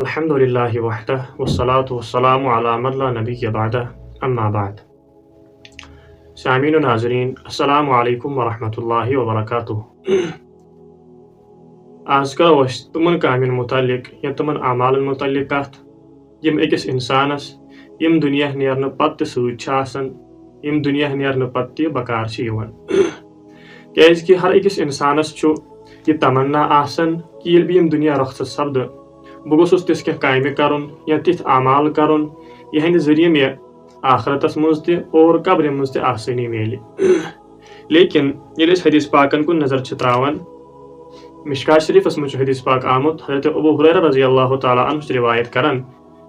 अल्हम्दुलिल्लाहि वहदह वस्सलातु वस्सलामु अला मन ला नबिय्य बअदह अम्मा बाद। सामीन व नाज़रीन अस्सलामु अलैकुम व रहमतुल्लाहि व बरकातुहू। आज करो अस तमन कामिन मुतालिक या तमन अमालन मुतालिक कथ यम अकिस इंसानस यम दुनिया नेरन पत्त सۭतۍ छ आसान, यम दुनिया नेरन पत्त बकार छ यिवन। क्याज कि हर अकिस इंसानस छु ये तमन्ना आसान कि येल भी यम दुनिया रखत सपद बह गोसुस तिस कह कामि करुन या तिथ अमाल करुन यहंद जरिए मे आखरतस मज ति और कब्र मज ति आसानी मिले। लेकिन ये हदीस पाकन कुन नजर छ त्रावन, मिशकात शरीफस मज हदीस पाक आमुत हजरत अबू हुरैरा रज़ियल्लाहु तआला अन्हु रिवायत करन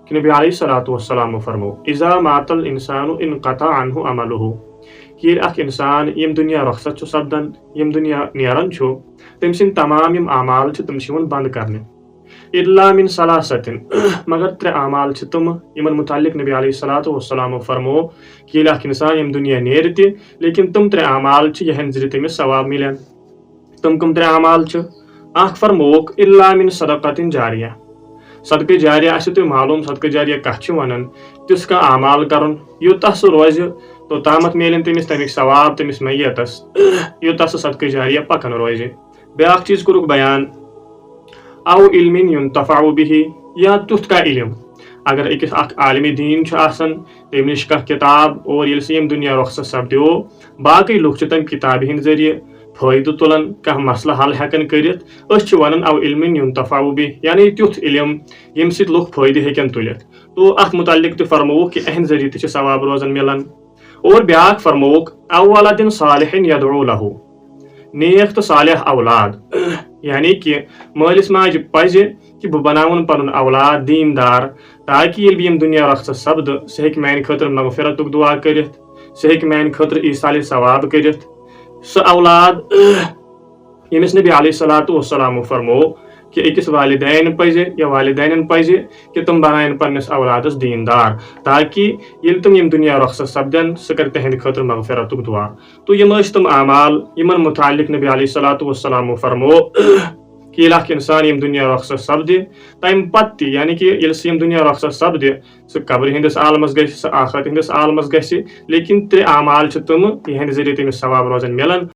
कि नबी अलैहिस्सलातु वस्सलाम फरमो इज़ा मातल इंसानु इनक़ता अन्हु अमलुहु कि अख इंसान यम दुनिया रखसत छु सपदन यम दुनिया नेरन छु तम सिन तमाम यम अमाल छु तम छ बंद करने इल्ला मिन सलासतिन मगर त्रे अमाल छ तम यमन मुतालिक नबी अलैहिस्सलातु वस्सलाम फरमो कि अख इंसान यम दुनिया नेर ति लेकिन तम त्रे अमाल छ यहन जरिए तमिस सवाब मिलन। तम कम त्रे अमाल छ अख फरमोक इल्ला मिन सदक़तिन जारिया, सदक़े जारिया आसि तुम मालूम सदक़े जारिया कथ छ वनन तिस का अमाल करन युतः सह रोज तो तामत मिलन तमिस तमिक सवाब तमिस मैयतस युतः सह सदक़े जारिया पकन रोज। ब्याक चीज कुरुक बयान औ इल्मिन युन्तफ़अउ बिही या तुथ का इल्म अगर अकिस अख आलिम दीन छ आसन तम निश कह किताब और ये यम दुनिया रुखसत सपदियो बाकी लुक छ तम किताब हिंद जरिए फायदु तुलन कह मसला हल हेकन करित अस छ वनन औ इल्मिन युन्तफ़अउ बिही यानी तुथ इल्म यम सित लुक फायदे हेकन तुलित। तो अख मुतालिक त फरमोक कि अहन जरिए त सवाब रोजन मिलन। और ब्याक फरमोक औ वलदिन सालिहिन यदउ लहु नेक तो सालिह औलाद यानी कि मालिस माज पज कि बह बनावन पनुन औलाद दीनदार ताकि ये यम दुनिया रखसत सपद सह हेक मान खतर मगफिरतुक दुआ करित, सह हेक मान खतर ईसाल सवाब करित। स औलाद यमिस नबी अलैहिस्सलातु वस्सलाम फरमो कि अकिस वालिदैन पज या वालिदैन पज कि तुम बनायन पन्नस औलादस दीनदार ताकि ये तुम यम दुनिया रखसत सपदन सह कर तहंद खतर मगफिरतुक दुआ। तो यम तम अमाल यमन मुतालिक नबी अलैहिस्सलातु वस्सलाम फरमो कि अख इंसान यम दुनिया रखसत सपद तम पत्त यानी कि यम दुनिया रखसत सपद सह कब्र हिंदस आलमस गि सह आखरत हिंदस आलमस गि लेकिन त्रे अमाल तम यहंद जरिए तमिस सवाब रोजन मिलन।